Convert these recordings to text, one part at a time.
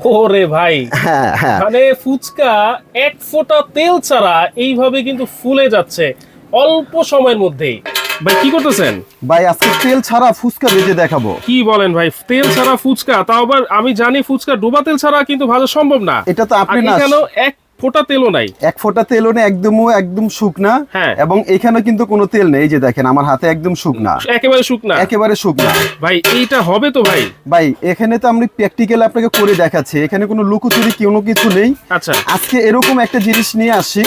ওরে ভাই, মানে ফুচকা এক ফোঁটা তেল ছাড়া এইভাবে কিন্তু ফুলে যাচ্ছে অল্প সময়ের মধ্যেই। ভাই কি করতেছেন? ভাই আজকে তেল ছাড়া ফুচকা ভেজে দেখাবো। কি বলেন ভাই, তেল ছাড়া ফুচকা? তাও আবার আমি জানি ফুচকা ডোবা তেল ছাড়া কিন্তু ভাজা সম্ভব না। এটা তো আপনি না, কেন এক ফোঁটা তেলও নাই? এক ফোঁটা তেলও নেই, একদম শুকনা। হ্যাঁ। এবং এখানে কিন্তু কোনো তেল নেই, এই যে দেখেন আমার হাতে একদম শুকনা, একেবারে শুকনা, একেবারে শুকনা। ভাই এইটা হবে তো ভাই? ভাই এখানে তো আমি প্র্যাকটিক্যাল আপনাকে করে দেখাচ্ছি, এখানে কোনো লুকোচুরি কোনো কিছু নেই। আচ্ছা, আজকে এরকম একটা জিনিস নিয়ে আসি,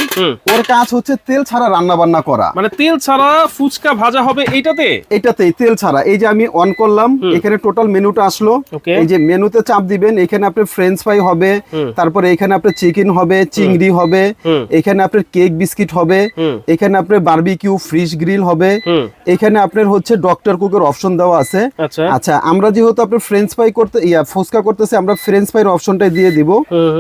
ওর কাজ হচ্ছে তেল ছাড়া রান্না বান্না করা। মানে তেল ছাড়া ফুচকা ভাজা হবে এটাতেই তেল ছাড়া। এই যে আমি অন করলাম, এখানে টোটাল মেনুটা আসলো। এই যে মেনুতে চাপ দিবেন, এখানে আপনার ফ্রেঞ্চ ফ্রাই হবে, তারপরে এখানে আপনার চিকেন হবে, চিংড়ি হবে, এখানে আপনার কেক বিস্কিট হবে, এখানে আপনার বারবিকিউ ফিশ গ্রিল হবে, এখানে আপনার হচ্ছে ডক্টর কুকের অপশন দেওয়া আছে। আচ্ছা, আমরা যেহেতু আপনার ফ্রেঞ্চ ফ্রাই করতে ফুচকা করতেছি, আমরা ফ্রেঞ্চ ফ্রাইয়ের অপশনটাই দিয়ে দিব।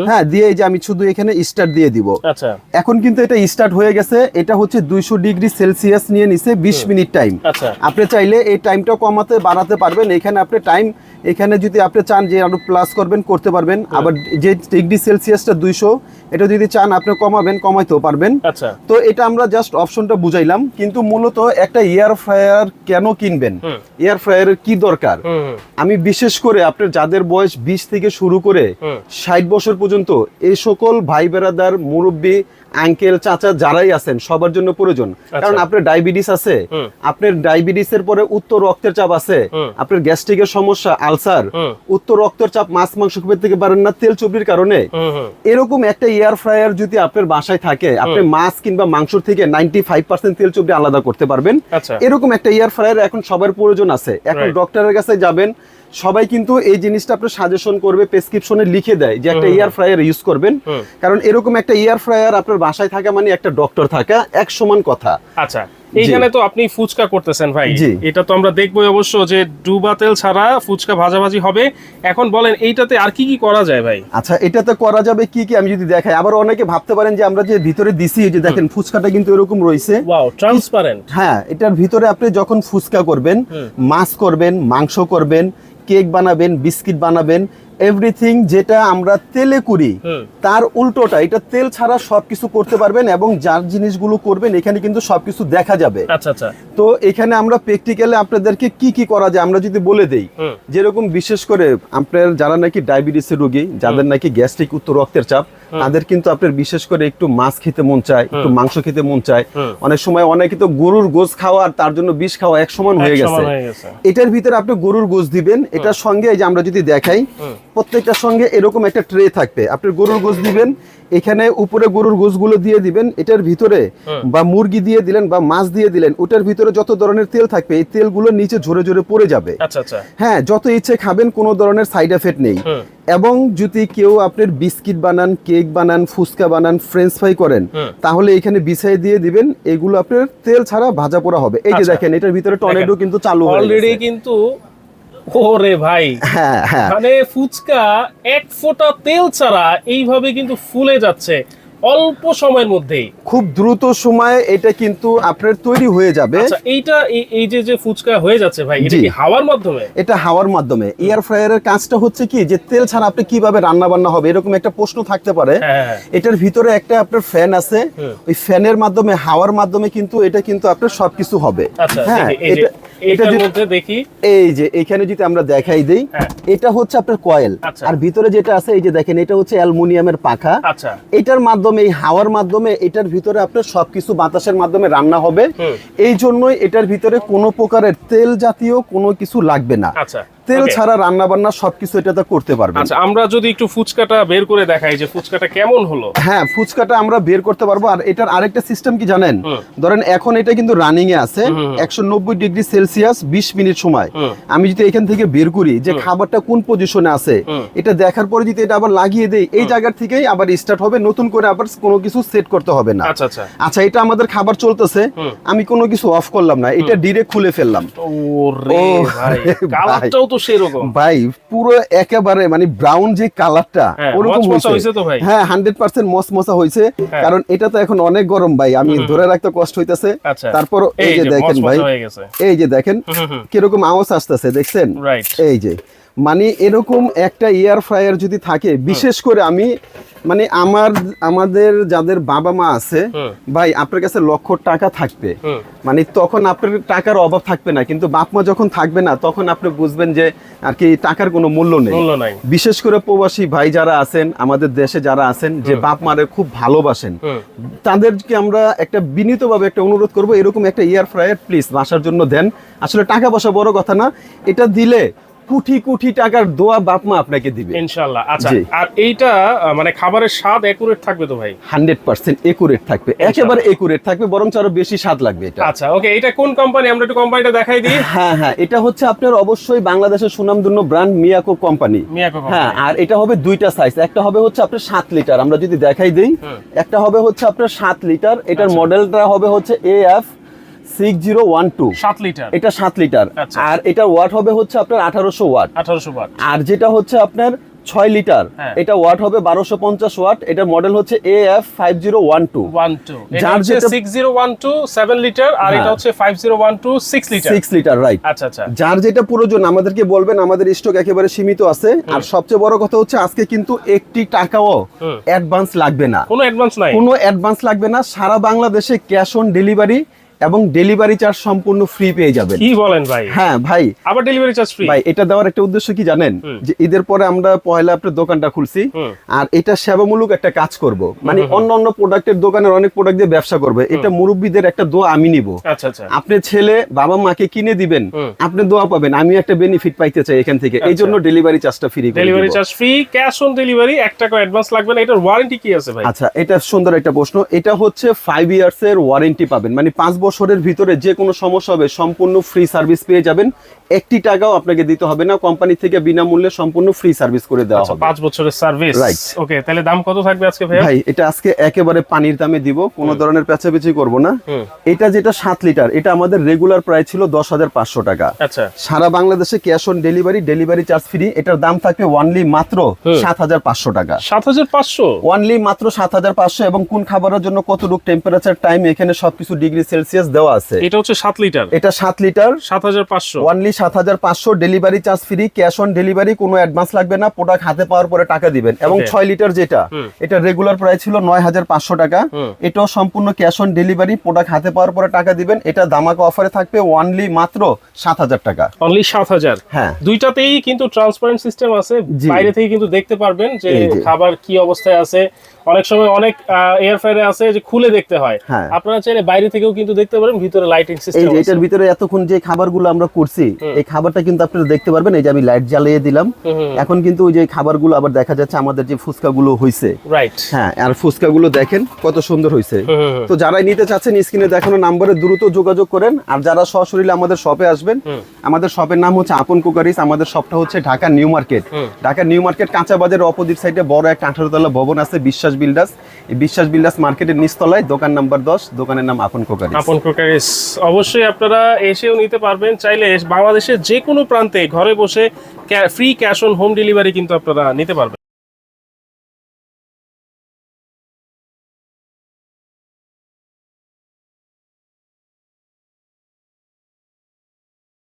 হ্যাঁ, দিয়ে এই যে আমি শুধু এখানে স্টার্ট দিয়ে দিব। আচ্ছা, এখন কিন্তু এটা স্টার্ট হয়ে গেছে। এটা হচ্ছে 200 ডিগ্রি সেলসিয়াস নিয়ে নিছে 20 মিনিট টাইম। আচ্ছা, আপনি চাইলে এই টাইমটা কমাতে বাড়াতে পারবেন। এখানে আপনি টাইম, এখানে যদি আপনি চান যে আরো প্লাস করবেন করতে পারবেন। আবার যে ডিগ্রি সেলসিয়াসটা 200, এটা যদি চান আপনি কমাবেন কমাইতেও পারবেন। আচ্ছা, তো এটা আমরা জাস্ট অপশনটা বুঝাইলাম। কিন্তু মূলত একটা এয়ার ফ্রায়ার কেন কিনবেন, এয়ার ফ্রায়ারের কি দরকার, আমি বিশেষ করে আপনার যাদের বয়স 20 থেকে শুরু করে 60 বছর পর্যন্ত, এই সকল ভাই বেরাদার, মুরব্বী, আঙ্কেল, চাচা যারাই আছেন সবার জন্য প্রয়োজন। কারণ আপনার ডায়াবেটিস আছে, আপনার ডায়াবেটিসের পরে উচ্চ রক্তের চাপ আছে, আপনার গ্যাস্ট্রিকের সমস্যা, আলসার, উচ্চ রক্তের চাপ, মাছ মাংস খেতে পারেন না তেল চর্বির কারণে, এরকম একটা এয়ার ফ্রায়ার যদি আপনার বাসায় থাকে, আপনি মাছ কিংবা মাংস থেকে 95% তেল চর্বি আলাদা করতে পারবেন। এরকম একটা এয়ার ফ্রায়ার এখন সবার প্রয়োজন আছে। এখন ডক্টরের কাছে যাবেন, সবাই কিন্তু এই জিনিসটা আপনার সাজেশন করবে, প্রেসক্রিপশনে লিখে দেয় যে একটা এয়ার ফ্রায়ার ইউজ করবেন। কারণ এরকম একটা এয়ার ফ্রায়ার আপনার বাসায় থাকা মানে একটা ডক্টর থাকা এক সমান কথা। আচ্ছা, এইখানে তো আপনি ফুচকা করতেছেন ভাই, এটা তো আমরা দেখবোই অবশ্য যে ডুবা তেল ছাড়া ফুচকা ভাজাভাজি হবে। এখন বলেন এইটাতে আর কি কি করা যায় ভাই? আচ্ছা, এটাতে করা যাবে কি কি আমি যদি দেখাই। আবার অনেকে ভাবতে পারেন যে আমরা যে ভিতরে দিছি, যে দেখেন ফুচকাটা কিন্তু এরকম রয়েছে, ওয়াও, ট্রান্সপারেন্ট। হ্যাঁ, এটার ভিতরে আপনি যখন ফুচকা করবেন, মাছ করবেন, মাংস করবেন, কেক বানাবেন, বিস্কিট বানাবেন, এভরিথিং যেটা আমরা তেলে করি তার উল্টোটা, এটা তেল ছাড়া সবকিছু করতে পারবেন। এবং যার জিনিসগুলো করবেন এখানে কিন্তু সবকিছু দেখা যাবে। আচ্ছা আচ্ছা, তো এখানে আমরা প্র্যাকটিক্যালি আপনাদেরকে কি কি করা যায় আমরা যদি বলে দেই, যেরকম বিশেষ করে আপনার যারা নাকি ডায়াবেটিসের রোগী, যাদের নাকি গ্যাস্ট্রিক, উচ্চ রক্তের চাপ, তাদের কিন্তু আপনার বিশেষ করে একটু মাছ খেতে মন চায়, একটু মাংস খেতে মন চায়। অনেক সময় অনেকে তো গরুর গোশ খাওয়া আর তার জন্য বিষ খাওয়া এক সমান হয়ে গেছে। এটার ভিতরে আপনি গরুর গোশ দিবেন, এটার সঙ্গে এই যে আমরা যদি দেখাই, প্রত্যেকটার সঙ্গে এরকম একটা ট্রে থাকবে। আপনি গরুর গোশ দিবেন, এখানে উপরে গরুর গোশগুলো দিয়ে দিবেন, এটার ভিতরে বা মুরগি দিয়ে দিলেন বা মাছ দিয়ে দিলেন, ওটার ভিতরে যত ধরনের তেল থাকবে এই তেলগুলো নিচে ঝরে ঝরে পড়ে যাবে। আচ্ছা আচ্ছা, হ্যাঁ, যত ইচ্ছে খাবেন, কোনো ধরনের সাইড এফেক্ট নেই। এবং যদি কেউ আপনার বিস্কিট বানান, কেক বানান, ফুচকা বানান, ফ্রেঞ্চ ফ্রাই করেন, তাহলে এখানে বিছাই দিয়ে দিবেন, এগুলো আপনার তেল ছাড়া ভাজা পোড়া হবে। এই যে দেখেন এটার ভিতরে টর্নেডো কিন্তু চালু হয়ে গেছে অলরেডি কিন্তু। ওরে ভাই, মানে ফুচকা এক ফোঁটা তেল ছাড়া এইভাবে কিন্তু ফুলে যাচ্ছে অল্প সময়ের মধ্যেই, খুব দ্রুত সময়ে এটা কিন্তু আপনার তৈরি হয়ে যাবে। আচ্ছা, এইটা এই যে ফুচকা হয়ে যাচ্ছে ভাই, এটা কি হাওয়ার মাধ্যমে? এটা হাওয়ার মাধ্যমে। এয়ার ফ্রায়ারের কাজটা হচ্ছে কি, যে তেল ছাড়া আপনি কিভাবে রান্না বান্না হবে এরকম একটা প্রশ্ন থাকতে পারে। এটার ভিতরে একটা আপনার ফ্যান আছে, ওই ফ্যানের মাধ্যমে, হাওয়ার মাধ্যমে কিন্তু এটা কিন্তু আপনার সবকিছু হবে। হ্যাঁ, এটার মধ্যে দেখি, এই যে এখানে যদি আমরা দেখাই দেই, এটা হচ্ছে আপনার কয়েল, আর ভিতরে যেটা আছে এই যে দেখেন এটা হচ্ছে অ্যালুমিনিয়ামের পাখা। আচ্ছা, এটার মাধ্যমে, এই হাওয়ার মাধ্যমে এটার ভিতরে আপনার সবকিছু বাতাসের মাধ্যমে রান্না হবে। এই জন্যই এটার ভিতরে কোনো প্রকারের তেল জাতীয় কোনো কিছু লাগবে না। আচ্ছা, তেল ছাড়া রান্না বান্না সবকিছু এটাতে করতে পারবেন। আচ্ছা, আমরা যদি একটু ফুচকাটা বের করে দেখাই যে ফুচকাটা কেমন হলো। হ্যাঁ, ফুচকাটা আমরা বের করতে পারবো। আর এটার আরেকটা সিস্টেম কি জানেন, ধরেন এখন এটা কিন্তু রানিং এ আছে 190 ডিগ্রি সেলসিয়াস 20 মিনিট সময়। আমি যদি এখান থেকে বের করি যে খাবারটা কোন পজিশনে আছে, এটা দেখার পরে যদি এটা আবার লাগিয়ে দেই, এই জায়গার থেকেই আবার স্টার্ট হবে, নতুন করে আবার কোনো কিছু সেট করতে হবে না। আচ্ছা আচ্ছা, আচ্ছা, এটা আমাদের খাবার চলতেছে, আমি কোনো কিছু অফ করলাম না, এটা ডিরেক্ট খুলে ফেললাম। ওরে ভাই, কালারটাও তো সেরকম ভাই, পুরো একেবারে মানে ব্রাউন যে কালারটা ওরকম হয়েছে তো ভাই। হ্যাঁ, 100% মসমসা হয়েছে। কারণ এটা তো এখন অনেক গরম ভাই, আমি ধরে রাখতে কষ্ট হইতেছে। তারপর এই যে দেখেন ভাই, এই যে দেখেন কিরকম আওয়াজ আসতেছে, দেখছেন? এই যে মানে এরকম একটা এয়ার ফ্রায়ার যদি থাকে, বিশেষ করে আমি মানে আমাদের যাদের বাবা মা আছে ভাই, আপনার কাছে লক্ষ টাকা থাকবে, মানে তখন আপনার টাকার অভাব থাকবে না, কিন্তু বাপ মা যখন থাকবে না তখন আপনি বুঝবেন যে আর কি টাকার কোনো মূল্য নেই। বিশেষ করে প্রবাসী ভাই যারা আছেন, আমাদের দেশে যারা আছেন, যে বাপ মারে খুব ভালোবাসেন, তাদেরকে আমরা একটা বিনীতভাবে একটা অনুরোধ করব, এরকম একটা এয়ার ফ্রায়ার প্লিজ বাসার জন্য দেন। আসলে টাকা পয়সা বড় কথা না, এটা দিলে কোটি কোটি টাকার দোয়া বাপ মা আপনাকে দিবে ইনশাআল্লাহ। আচ্ছা, আর এইটা মানে খাবারের স্বাদ একুরেট থাকবে তো ভাই? 100% একুরেট থাকবে, একেবারে একুরেট থাকবে, বরং আরো বেশি স্বাদ লাগবে এটা। আচ্ছা ওকে, এটা কোন কোম্পানি, আমরা একটু কোম্পানিটা দেখাই দিই। হ্যাঁ, এটা হচ্ছে আপনার অবশ্যই বাংলাদেশের সুনামধন্য ব্র্যান্ড মিয়াকো কোম্পানি। হ্যাঁ, আর এটা হবে দুইটা সাইজ, একটা হবে হচ্ছে আপনার 7 লিটার, আমরা যদি দেখাই দেই, একটা হবে হচ্ছে আপনার 7 লিটার, এটার মডেলটা হবে হচ্ছে AF 6012 7 লিটার, এটা 7 লিটার। আর এটার ওয়াট হবে হচ্ছে আপনার 1800 ওয়াট। আর যেটা হচ্ছে আপনার 6 লিটার, এটা ওয়াট হবে 1250 ওয়াট, এটার মডেল হচ্ছে AF 5012। যার যেটা 6012 7 লিটার, আর এটা হচ্ছে 5012 6 লিটার। 6 litre, right. আচ্ছা, যার যেটা প্রয়োজন আমাদেরকে বলবেন, আমাদের স্টক একেবারে সীমিত আছে। আর সবচেয়ে বড় কথা হচ্ছে আজকে কিন্তু একটি টাকাও অ্যাডভান্স লাগবে না, কোনো অ্যাডভান্স নাই, কোনো অ্যাডভান্স লাগবে না। সারা বাংলাদেশে ক্যাশ অন ডেলিভারি এবং ডেলিভারি চার্জ সম্পূর্ণ ফ্রি পেয়ে যাবেন। কি বলেন ভাই? হ্যাঁ ভাই, আবার ডেলিভারি চার্জ ফ্রি। ভাই এটা দেওয়ার একটা উদ্দেশ্য কি জানেন, যে ঈদের পরে আমরা পয়লা আপনার দোকানটা খুলছি, আর এটা সেবামূলক একটা কাজ করব, মানে অন্য প্রোডাক্টের দোকানের অনেক প্রোডাক্ট দিয়ে ব্যবসা করবে, এটা মুরব্বীদের একটা দোয়া আমি নিব। আচ্ছা, আপনি ছেলে বাবা মাকে কিনে দিবেন, আপনি দোয়া পাবেন, আমি একটা বেনিফিট পাইতে চাই এখান থেকে, এই জন্য ডেলিভারি চার্জটা free. Delivery charge free, cash on delivery, 1 টাকা অ্যাডভান্স লাগবে না। এটার ওয়ারেন্টি কি আছে ভাই? আচ্ছা, এটা সুন্দর একটা প্রশ্ন। এটা হচ্ছে 5 ইয়ার্স এর ওয়ারেন্টি পাবেন, মানে 5 বছরের ভিতরে যে কোনো সমস্যা হবে সম্পূর্ণ ফ্রি সার্ভিস পেয়ে যাবেন, একটি টাকাও আপনাকে দিতে হবে না, কোম্পানি থেকে বিনামূল্যে সম্পূর্ণ ফ্রি সার্ভিস করে দেওয়া হবে। 5 বছরের সার্ভিস, ওকে। তাহলে দাম কত থাকবে আজকে ভাই? ভাই এটা আজকে একেবারে পানির দামে দিব, কোনো ধরনের পেঁচাপেচি করব না। এটা যেটা 7 লিটার, এটা আমাদের রেগুলার প্রাইস ছিল 10,500 টাকা। আচ্ছা, সারা বাংলাদেশে cash on delivery, delivery charge free. এটার দাম থাকবে অনলি মাত্র 7,500 টাকা। 7,500 অনলি মাত্র 7,500। এবং কোন খাবারের জন্য কতটুকু টেম্পারেচার, টাইম, এখানে সবকিছু ডিগ্রি সেলসিয়াস দেওয়া আছে। এটা হচ্ছে 7 লিটার, এটা 7 litre, 7,500, only 7,500। Delivery charge free, cash on delivery, কোনো অ্যাডভান্স লাগবে না, প্রোডাক্ট হাতে পাওয়ার পরে টাকা দিবেন। এবং 6 লিটার যেটা, এটা রেগুলার প্রাইস ছিল 9,500 টাকা, এটাও সম্পূর্ণ ক্যাশ অন ডেলিভারি, প্রোডাক্ট হাতে পাওয়ার পরে টাকা দিবেন। এটা দামাকা অফারে থাকবে অনলি মাত্র 7,000 টাকা। অনলি 7,000। হ্যাঁ, দুইটাতেই কিন্তু ট্রান্সপারেন্ট সিস্টেম আছে, বাইরে থেকে কিন্তু দেখতে পারবেন যে খাবার কি অবস্থায় আছে। অনেক সময় অনেক এয়ার ফ্রায়ার আছে যে খুলে দেখতে হয়, আপনারা চাইলে বাইরে থেকেও কিন্তু দেখতে পারেন, ভিতরে লাইটিং সিস্টেম আছে। এটার ভিতরে এতক্ষণ যে খাবারগুলো আমরা করছি, এই খাবারটা কিন্তু আপনারা দেখতে পারবেন। এই যে আমি লাইট জ্বালিয়ে দিলাম, এখন কিন্তু ওই যে খাবারগুলো আবার দেখা যাচ্ছে, আমাদের যে ফুচকাগুলো হইছে, রাইট। হ্যাঁ, আর ফুচকাগুলো দেখেন কত সুন্দর হইছে। তো যারাই নিতে চাচ্ছেন স্ক্রিনে দেখানো নম্বরে দ্রুত যোগাযোগ করেন। আর যারা সরাসরি আমাদের শপে আসবেন, আমাদের শপের নাম হচ্ছে আপন কুকারিস। আমাদের শপটা হচ্ছে Dhaka new market. Dhaka new market কাঁচা বাজারের অপোজিট সাইডে বড় একটা 18 তলা ভবন আছে, বিশ্বাস বিল্ডার্স। এই বিশ্বাস বিল্ডার্স মার্কেটের নিচতলায় দোকান নাম্বার 10, দোকানের নাম আপন কুকারিস। আপন কুকারিস অবশ্যই আপনারা এসেও নিতে পারবেন, চাইলে বাংলাদেশের যে কোনো প্রান্তে ঘরে বসে free cash on home delivery কিন্তু আপনারা নিতে পারবেন।